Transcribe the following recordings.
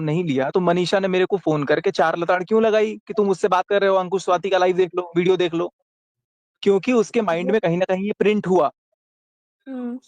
नहीं लिया तो मनीषा ने मेरे को फोन करके 4 लताड़ क्यों लगाई कि तुम मुझसे बात कर रहे हो, अंकुश स्वाति का लाइव देख लो, वीडियो देख लो। क्योंकि उसके माइंड में कहीं ना कहीं ये प्रिंट हुआ। हम्म।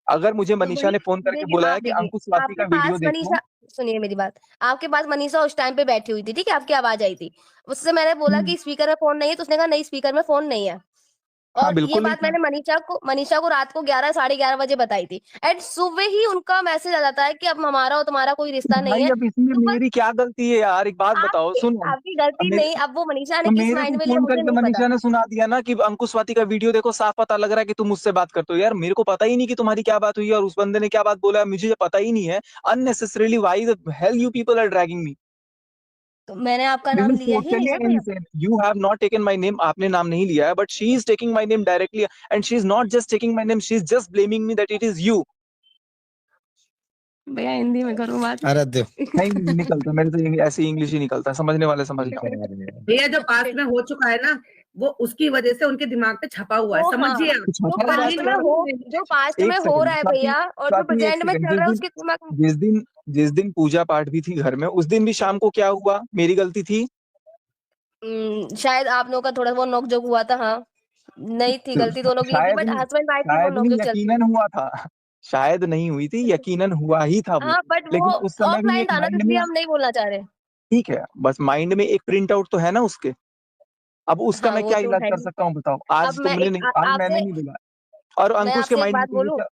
अगर मुझे तो मनीषा वही ने फोन करके देखिए, बोला है आप कि देखिए अंकुश स्वाति आपके का वीडियो पास देखो। मनीषा, सुनिए मेरी बात, आपके पास मनीषा उस टाइम पे बैठी हुई थी, ठीक है, आपकी आवाज आई थी, उससे मैंने बोला कि स्पीकर में फोन नहीं है, तो उसने कहा नहीं स्पीकर में फोन नहीं है। हाँ और ये बिल्कुल नहीं बात था। मैंने मनीषा को रात को 11 साढ़े 11 बजे बताई थी, एंड सुबह ही उनका मैसेज आ जाता है कि अब हमारा और तुम्हारा कोई तो रिश्ता नहीं भाई है। अब इसमें तो बस मेरी क्या गलती है यार, एक बात बताओ, आपकी सुनो। आपकी अब गलती मेरे नहीं, अब वो मनीषा ने तो किस मेरे को माइंड में लिया फोन मुझे करके नहीं पता। मनीषा ने सुना दिया ना कि अंकुश स्वाति का वीडियो देखो, साफ पता लग रहा है कि तुम मुझसे बात करते हो। यार मेरे को पता ही नहीं कि तुम्हारी क्या बात हुई है और उस बंदे ने क्या बात बोला है, मुझे पता ही नहीं है। Unnecessarily why the hell you people are dragging me. तो मैंने आपका दिस नाम इज लिया ही नहीं टोटली ना भैया। Insane. You have not taken my name, आपने नाम नहीं लिया है, but she is taking my name directly and she is not just taking my name, she is just blaming me that it is you. भैया हिंदी में करो बात। अरे दे नहीं निकलता मेरे से, ऐसे इंग्लिश ही निकलता है, समझने वाले समझ जाओ। भैया जो पास्ट में हो चुका है ना, वो उसकी वजह से उनके दिमाग पे छपा हुआ है, वो समझिए हाँ, आप। कुछ जो छपा हुआ है पास्ट तो में यार, हो, जो पास्ट में एक हो सेकंड रहा है स्वाति, भैया, और जो स्वाति एक प्रेजेंट में सेकंड, चल रहा है उसके दिमाग में। जिस दिन पूजा पाठ भी थी घर में, उस दिन भी शाम को क्या हुआ, मेरी गलती थी। शायद आप लोगों का थोड़ा वो नोक-झोंक हुआ था, हाँ। नहीं थी गलती दोनों की थी, शायद बट नहीं, हस्बैंड वाइफ की वो शायद नहीं, नोक-झोंक चलती यकीनन है। हुआ था। शायद नहीं हुई थी, यकीनन हुआ ही था वो। हाँ, बट वो लेकिन उस समय भी ऑफलाइन एक था ना, तो माइंड में, इसलिए हम नहीं बोलना चाह रहे। ठीक है, बस माइंड में एक प्रिंट आउट तो है ना उसके। अब उसका हाँ, मैं वो क्या तो इलाज है कर ही। सकता हूँ बताओ, अब आज मैं तुमने एक नहीं, आज मैंने आपसे नहीं बोला। और मैं अंकुश के आपसे एक माइंड में बात तो ये बोलूँ? क्या,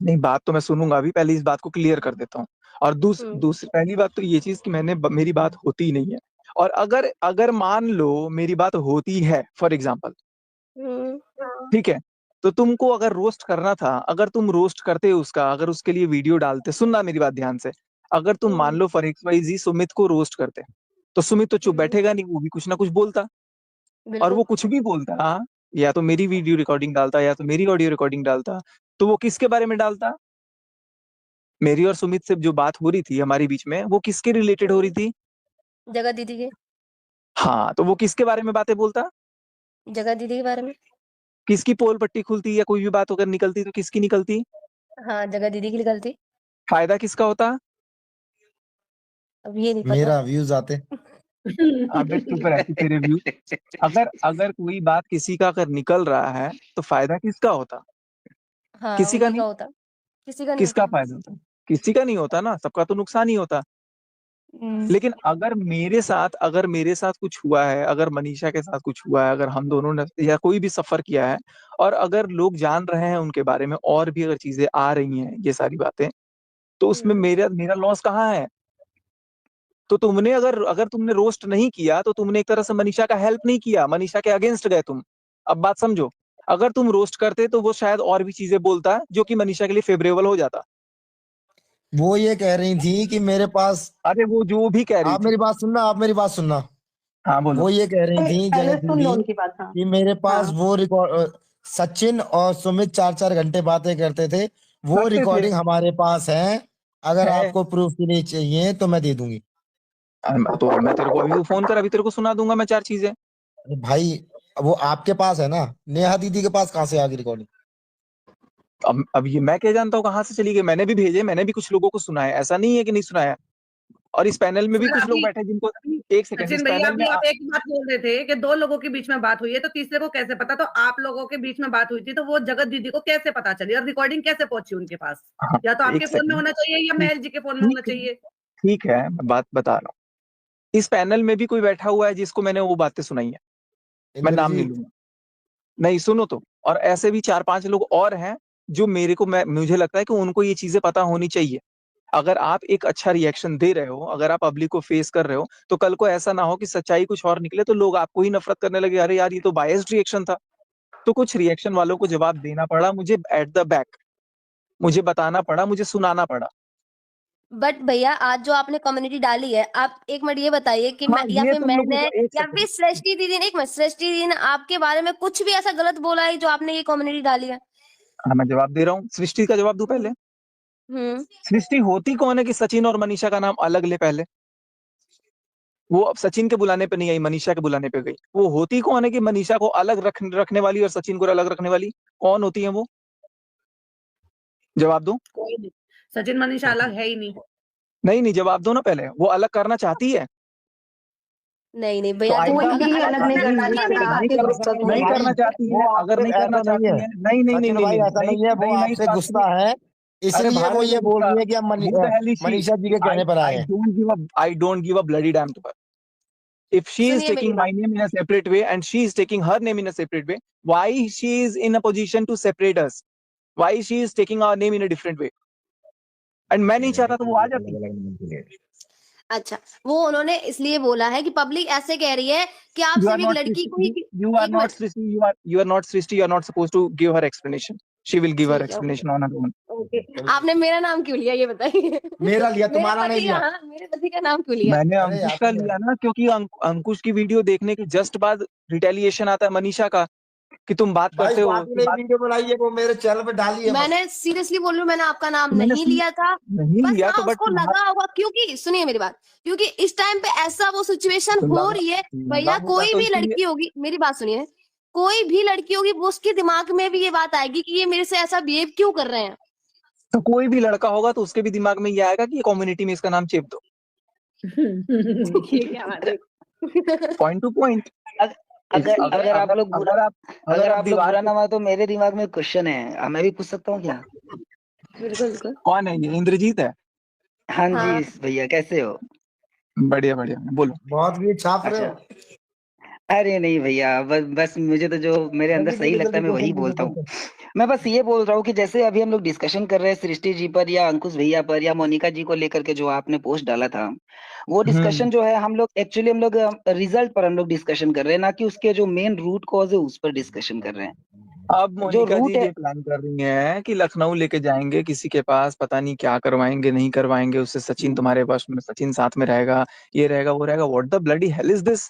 नहीं बात तो मैं सुनूंगा, अभी पहले इस बात को क्लियर कर देता हूँ। और हुँ, दूसरी पहली बात तो ये चीज कि मेरी बात होती ही नहीं है। और अगर अगर मान लो मेरी बात होती है, फॉर एग्जाम्पल, हुँ, ठीक है, तो तुमको अगर रोस्ट करना था, अगर तुम रोस्ट करते उसका, अगर उसके लिए वीडियो डालते, सुनना मेरी बात ध्यान से, अगर तुम मान हुँ, लो फॉर एक्स वाई जी सुमित को रोस्ट करते, तो सुमित तो चुप हुँ, बैठेगा नहीं, वो भी कुछ ना कुछ बोलता। और बिल्कुल। वो कुछ भी बोलता, या तो मेरी वीडियो रिकॉर्डिंग डालता या तो मेरी ऑडियो रिकॉर्डिंग डालता, तो वो किसके बारे में डालता? मेरी और सुमित से जो बात हो रही थी हमारे बीच में, वो किसके रिलेटेड हो रही हुँ, थी? जगह दीदी के, हाँ, तो वो किसके बारे में बातें बोलता? जगह दीदी के बारे में। किसकी पोल पट्टी खुलती या कोई भी बात अगर निकलती तो किसकी निकलती? हाँ, जगह दीदी की निकलती। फायदा किसका होता? अब ये नहीं पता। मेरा व्यूज आते। अबे चुप रहती तेरे व्यू। अगर अगर कोई बात किसी का अगर निकल रहा है तो फायदा किसका होता? हाँ, किसी का उन्हीं नहीं। का होता, किसी का नहीं किसका होता। फायदा होता? किसी का नहीं होता ना, सबका तो नुकसान ही होता। हुँ, लेकिन अगर मेरे साथ कुछ हुआ है, अगर मनीषा के साथ कुछ हुआ है, अगर हम दोनों ने या कोई भी सफर किया है, और अगर लोग जान रहे हैं उनके बारे में और भी अगर चीजें आ रही हैं, ये सारी बातें, तो उसमें हुँ। मेरा मेरा लॉस कहाँ है? तो तुमने अगर अगर तुमने रोस्ट नहीं किया तो तुमने एक तरह से मनीषा का हेल्प नहीं किया, मनीषा के अगेंस्ट गए तुम। अब बात समझो, अगर तुम रोस्ट करते तो वो शायद और भी चीजें बोलता जो कि मनीषा के लिए फेवरेबल हो जाता। वो ये कह रही थी कि मेरे पास, अरे वो जो भी कह रही आप थी। मेरी बात सुनना, आप मेरी बात सुनना। हाँ बोलो। वो ये कह रही थी पहले जगत सुन लो दीदी उनकी बात। हाँ, कि मेरे पास हाँ। वो रिकॉर्ड, सचिन और सुमित 4-4 घंटे बातें करते थे, वो करते थे। रिकॉर्डिंग हमारे पास है। अगर है। आपको प्रूफ के लिए चाहिए तो मैं दे दूंगी। तो मैं तेरे को अभी फोन कर, अभी तेरे को सुना दूंगा मैं 4 चीजें। अरे भाई, वो आपके पास है ना, नेहा दीदी के पास कहाँ से आ गई रिकॉर्डिंग? अब ये मैं क्या जानता हूँ कहाँ से चली गई, मैंने भी भेजे, मैंने भी कुछ लोगों को सुनाया, ऐसा नहीं है कि नहीं सुनाया। और इस पैनल में भी सर कुछ लोग अभी बैठे जिनको, एक सेकंड, इस सचिन भैया, पैनल में अभी आप एक बात बोल रहे थे कि 2 लोगों के बीच में बात हुई है, तो तीसरे को कैसे पता? तो आप लोगों के बीच में बात हुई थी, तो वो जगत दीदी को कैसे पता चली और रिकॉर्डिंग कैसे पहुंची उनके पास? हाँ, या तो आपके एक फोन में सेकंड, होना चाहिए या ठीक, महल जी के फोन में होना ठीक है, चाहिए। ठीक है, मैं बात बता रहा हूँ। इस पैनल में भी कोई बैठा हुआ है जिसको मैंने वो बातें सुनाई है, मैं नाम नहीं इंद्रजीत। लूंगा। नहीं सुनो तो, और ऐसे भी 4-5 लोग और हैं जो मेरे को, मैं मुझे लगता है कि उनको ये चीजें पता होनी चाहिए। अगर आप एक अच्छा रिएक्शन दे रहे हो, अगर आप पब्लिक को फेस कर रहे हो, तो कल को ऐसा ना हो कि सच्चाई कुछ और निकले तो लोग आपको ही नफरत करने लगे, अरे यार ये तो बायस्ड रिएक्शन था। तो कुछ रिएक्शन वालों को जवाब देना पड़ा मुझे एट द बैक, मुझे बताना पड़ा, मुझे सुनाना पड़ा। बट भैया आज जो आपने कम्युनिटी डाली है, आप एक मिनट ये बताइए कि हाँ मैं या ये फिर तुम लोगों मैंने का, एक या फिर सेकंड, सृष्टि दीदी ने, एक मिनट, सृष्टि दीदी ने आपके बारे में कुछ भी ऐसा गलत बोला है जो आपने ये कम्युनिटी डाली है? हाँ मैं जवाब दे रहा हूँ, सृष्टि का जवाब दूं पहले। हुँ, सृष्टि होती कौन है कि सचिन और मनीषा का नाम अलग ले पहले? वो अब सचिन के बुलाने पे नहीं आई, मनीषा के बुलाने पे गई। वो होती कौन है कि मनीषा को अलग रखने वाली और सचिन को अलग रखने वाली? कौन होती है वो? जवाब दो। कोई नहीं, सचिन मनीषा अलग है ही नहीं। नहीं जवाब दो ना पहले, वो अलग करना चाहती है? नहीं नहीं तो भैया, आई देखो थिंक अगर अलग नहीं करना चाहता, नहीं करना चाहती है, अगर नहीं करना चाहती है, सचिन भाई ऐसा नहीं है, वो आपसे गुस्सा है, इसलिए वो ये बोल रही है कि हम मनीषा जी के कहने पर आए हैं। I don't give a bloody damn to her. If she is सुनिए मेरी taking my बात। name in a separate way and she is taking her name in a separate way, why she is in a position to separate us? Why she is taking our name in a different way? And मैं नहीं चाहता तो वो आ जाती। अच्छा, वो उन्होंने इसलिए बोला है कि पब्लिक ऐसे कह रही है कि आप You are सिर्फ एक not लड़की को ही Srishti. You are एक not minute, Srishti. You are not Srishti. You are not supposed to give her explanation. She will give her ठीक है, explanation on her own. Okay. आपने मेरा नाम क्यों लिया ये बताइए? मेरा लिया, मेरे तुम्हारा नहीं पति का, लिया। हाँ, मेरे पति का नाम क्यों लिया? मैंने अरे अंकुश यार का तुम लिया ना, क्योंकि अंकुश की वीडियो देखने के जस्ट बाद रिटेलिएशन आता है मनीषा का कि तुम बात भाई करते हो। स्वाति ने वीडियो बनाई है, वो मेरे चैनल पे डाली है। बस मैंने सीरियसली बोल रही हूँ, मैंने आपका नाम मैंने नहीं लिया था। नहीं बस लिया हाँ, तो बट उसको लगा होगा, क्योंकि सुनिए मेरी बात, क्योंकि इस टाइम पे ऐसा वो सिचुएशन तो हो लगा रही है लगा भैया। होगा कोई तो भी इसीलिए लड़की होगी, मेरी बात सुनिए, कोई भी लड़की होगी, वो उसके दिमाग में भी ये बात आएगी कि ये मेरे से ऐसा बिहेव क्यों कर रहे हैं। तो कोई भी लड़का होगा तो उसके भी दिमाग में ये आएगा कि कम्युनिटी में इसका नाम चेप दो। ये क्या बात है? Point two point. अगर आप लोग बुरा, अगर आप बुरा दीवार ना मानो तो मेरे दिमाग में क्वेश्चन है, मैं भी पूछ सकता हूँ क्या? बिल्कुल बिल्कुल। कौन है ये? इंद्रजीत है? हाँ हाँ। जी भैया, कैसे हो? बढ़िया बढ़िया, बोलो। बहुत भी छाप रहे अच्छा, हो। अरे नहीं भैया, बस मुझे तो जो मेरे अंदर जल्दी सही जल्दी लगता है जल्दी मैं वही क्वेश्चन बोलता हूँ। पूछो। मैं बस ये बोल रहा हूँ कि जैसे अभी हम लोग डिस्कशन कर रहे हैं सृष्टि जी पर या अंकुश भैया पर या मोनिका जी को लेकर के, जो आपने पोस्ट डाला था, वो डिस्कशन जो है हम लोग रिजल्ट पर हम लोग डिस्कशन कर रहे हैं, ना कि उसके जो मेन रूट कॉज है उस पर डिस्कशन कर रहे हैं। अब जो मोनिका जी रूट है, ये प्लान कर रही हैं कि लखनऊ लेके जाएंगे किसी के पास, पता नहीं क्या करवाएंगे नहीं करवाएंगे उससे, सचिन तुम्हारे पास में, सचिन साथ में रहेगा, ये रहेगा वो रहेगा। What the bloody hell is this?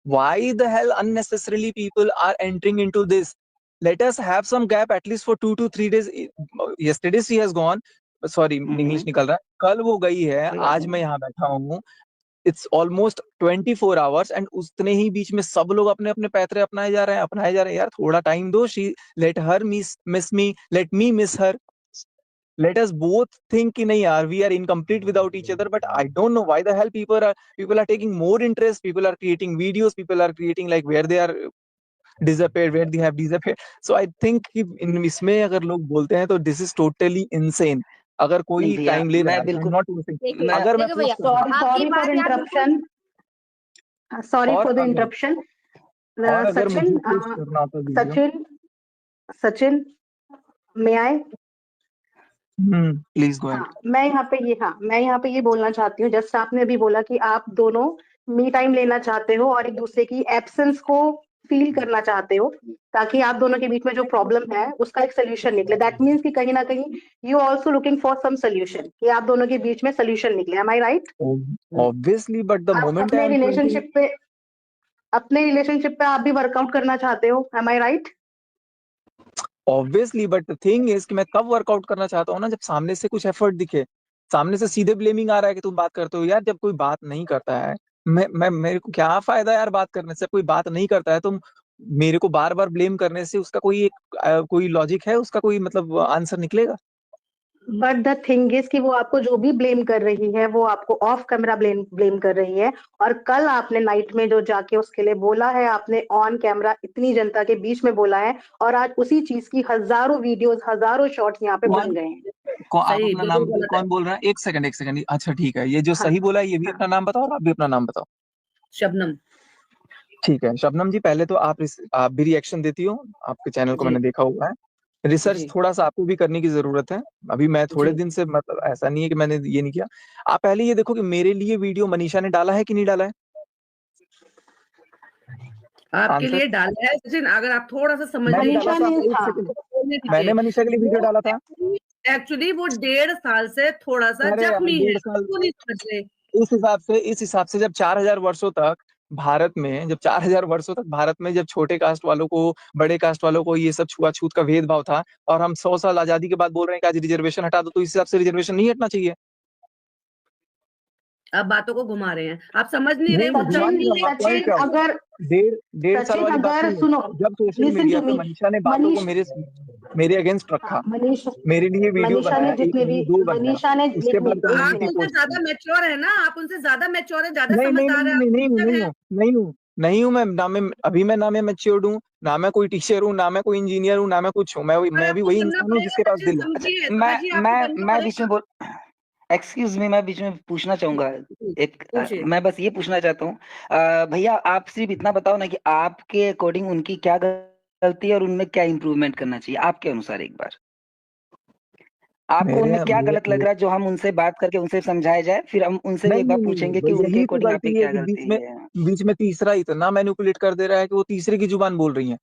Why the hell unnecessarily people are entering into this? Let us have some gap at least for 2 to 3 days. Yesterday she has gone. Sorry, English निकल रहा है। कल वो गई है, कोई बात आज नहीं। मैं यहाँ बैठा हूँ। It's almost 24 hours and उतने ही बीच में सब लोग अपने अपने पैतरे अपनाए जा रहे हैं यार, थोड़ा टाइम दो। She let her miss me, let me miss her. Let us both think कि नहीं यार, we are incomplete without each other. But I don't know why the hell people are taking more interest. People are creating videos. People are creating like where they are disappeared, where they have disappeared. So I think कि इसमें अगर लोग बोलते हैं तो this is totally insane. अगर नहीं कोई भैया, टाइम ले रहा मैं है, I'm बिल्कुल, not listening. देखिए अगर मैं देखो भैया, post कर रहा हूँ आपकी सॉरी बात फॉर यहाँ बिल्कुल, इंटरप्शन, सॉरी और फॉर द अगर इंटरप्शन। और अगर सचिन, मुझे पोस्ट करना होता video, Sachin may I. Please go ahead. हाँ, मैं यहाँ पे ये बोलना चाहती हूँ, जस्ट आपने अभी बोला कि आप दोनों मी टाइम लेना चाहते हो और एक दूसरे की एब्सेंस को फील करना चाहते हो, ताकि आप दोनों के बीच में जो प्रॉब्लम है उसका एक सोल्यूशन निकले। दैट मीन्स कि कहीं ना कहीं you also looking for some solution, कि आप दोनों के बीच में सोल्यूशन निकले। Am I right? Obviously, but the आप moment I am pointing, अपने रिलेशनशिप पे आप भी वर्कआउट करना चाहते हो। Am I right? Obviously, but the thing is कि मैं कब वर्कआउट करना चाहता हूँ ना, जब सामने से कुछ एफर्ट दिखे। सामने से सीधे ब्लेमिंग आ रहा है कि तुम बात करते हो यार, जब कोई बात नहीं करता है, मैं मेरे को क्या फायदा यार बात करने से? कोई बात नहीं करता है, तुम मेरे को बार बार ब्लेम करने से उसका कोई लॉजिक है, उसका कोई मतलब आंसर निकलेगा? बट द थिंग इज कि वो आपको जो भी ब्लेम कर रही है वो आपको ऑफ कैमरा ब्लेम कर रही है, और कल आपने नाइट में जो जाके उसके लिए बोला है, आपने ऑन कैमरा इतनी जनता के बीच में बोला है, और आज उसी चीज की हजारों वीडियोस, हजारों शॉट्स यहाँ पे बन गए हैं। आप सही, अपना बिल्कुल नाम गलत है। कौन बोल रहा है? एक सेकंड। अच्छा ठीक है, ये जो हाँ, सही बोला है ये भी हाँ। अपना नाम बताओ और आप भी अपना नाम बताओ। शबनम। ठीक है शबनम जी, पहले तो आप भी रिएक्शन देती हो, आपके चैनल को जी। मैंने देखा हुआ है। रिसर्च जी। थोड़ा सा आपको भी करने की जरूरत है। अभी मैं थोड़े जी। दिन से, मतलब ऐसा नहीं है कि मैंने ये नहीं किया। आप पहले ये देखो कि मेरे लिए वीडियो मनीषा ने डाला है कि नहीं डाला है। आपके आंसर। लिए डाला है सचिन, अगर आप थोड़ा सा समझ मैंने मनीषा डाला था, ने, एक हाँ। सेकंड, मैंने मनीषा के लिए वीडियो डाला था। एक्चुअली वो 1.5 साल से थोड़ा सा अरे यार, जख्मी है, 1.5 साल वो नहीं समझ रहे। इस हिसाब से जब 4000 वर्षों तक भारत में, जब छोटे कास्ट वालों को, बड़े कास्ट वालों को ये सब छुआछूत का भेदभाव था, और हम 100 साल आजादी के बाद बोल रहे हैं कि आज रिजर्वेशन हटा दो, तो इस हिसाब से रिजर्वेशन नहीं हटना चाहिए। आप बातों को घुमा रहे हैं, आप समझ नहीं रहे, वो घुमा नहीं रहा, सचिन point क्या है? अगर डेढ़ साल वाली बात अगर नहीं है। सुनो, जब सोशल listen मीडिया to पे me, मनीषा ने बातों को मेरे अगेंस्ट रखा, मेरे लिए वीडियो मनीषा ने बनाया, एक जितने नहीं भी दो बनाया, मनीषा ने उसके बाद आप कम्युनिटी उनसे पोस्ट ज्यादा की। मैच्योर है ना, आप उनसे ज्यादा मैच्योर है, ज्यादा नहीं समझदार है, आप टीचर हैं। नहीं हूँ मैं, ना मैं मैच्योर्ड हूँ, ना मैं कोई टीचर हूँ, ना मैं कोई इंजीनियर हूँ, ना मैं कुछ हूँ। पर मैं भी आपको वही करना इंसान हूँ जिसके पड़ेगा पास सचिन, दिल है। समझिए मैं समझिए, आपको मैं करना मैं बीच में पड़ेगा। बोल एक्सक्यूज मी, मैं बीच में पूछना चाहूंगा पूछिए। मैं बस ये पूछना चाहता हूँ भैया, आप सिर्फ इतना बताओ ना कि आपके अकॉर्डिंग उनकी क्या गलती है और उनमें क्या इम्प्रूवमेंट करना चाहिए आपके अनुसार। एक बार आपको उनमें क्या गलत लग रहा है जो हम उनसे बात करके उनसे समझाया जाए, फिर हम उनसे भी एक बार पूछेंगे कि उनके यही तो अकॉर्डिंग आप पे गलती है क्या कि गलती है। बीच में तीसरा इतना मैनिपुलेट कर दे रहा है कि वो तीसरे की जुबान बोल रही है।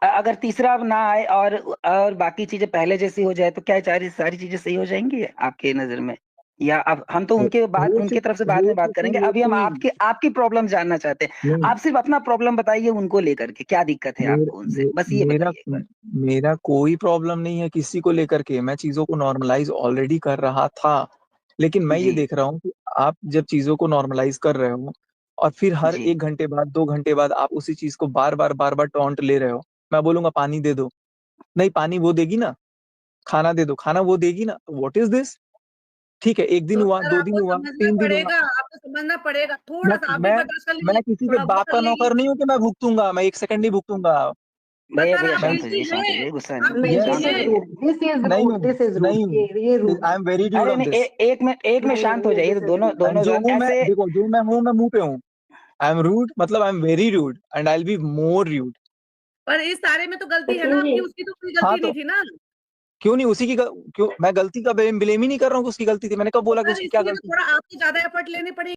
अगर तीसरा अब ना आए और बाकी चीजें पहले जैसी हो जाए तो क्या सारी चीजें सही हो जाएंगी आपके नजर में? या अब हम तो उनके तरफ से बाद में बात करेंगे, अभी हम आपकी प्रॉब्लम जानना चाहते हैं। आप सिर्फ अपना प्रॉब्लम बताइए उनको लेकर के, क्या दिक्कत है आपको उनसे, बस ये बताइए एक बार। मेरा कोई प्रॉब्लम नहीं है किसी को लेकर के, मैं चीजों को नॉर्मलाइज ऑलरेडी कर रहा था, लेकिन मैं ये जी देख रहा हूँ कि आप जब चीजों को नॉर्मलाइज कर रहे हो और फिर हर जी 1 घंटे बाद 2 घंटे बाद आप उसी चीज को बार बार टॉन्ट ले रहे हो। मैं बोलूंगा पानी दे दो, नहीं पानी वो देगी ना, खाना दे दो, खाना वो देगी ना, व्हाट इज दिस? ठीक है, 1 दिन तो हुआ, सर 2 दिन आपको हुआ, समझना 3 दिन हुआ। पड़ेगा, आपको समझना पड़ेगा, मैं थोड़ा सा आप भी मैं बर्दाश्त कर लीजिए, मैं किसी के थोड़ा बाप बहुत का कर लीजिए। नौकर नहीं हूँ कि मैं भुगतूंगा, मैं 1 सेकंड नहीं भुगतूंगा। पर भैया सर भैया आप शांत हो बिजी जाइए, शांत हो हैं, जाइए, गुस्सा आप नहीं, नहीं, बिजी दिस शांत हो इज हैं। जाइए। रूड, दिस इज नहीं रूड, हूँ, दिस इज नहीं रूड, हूँ, ये रूड आई है। एम वेरी ड्यूड अरे ऑन नहीं, दिस। एक मिनट शांत हो जाइए, तो दोनों दोनों जो जन हूँ मैं, ऐसे। देखो जो मैं हूँ मैं मुंह पे हूँ। आई एम रूड, मतलब I am very rude and I will be more rude. पर इस सारे में तो गलती है ना सचिन जी, आपकी, उसकी तो कोई हाँ गलती नहीं तो थी ना। क्यों नहीं उसी की क्यों मैं गलती का ब्लेम ही नहीं कर रहा हूँ कि उसकी गलती थी। मैंने कब तो बोला कि सर उसकी क्या इसलिए तो गलती थी? थोड़ा आपको ज्यादा एफर्ट लेने पड़ेंगे।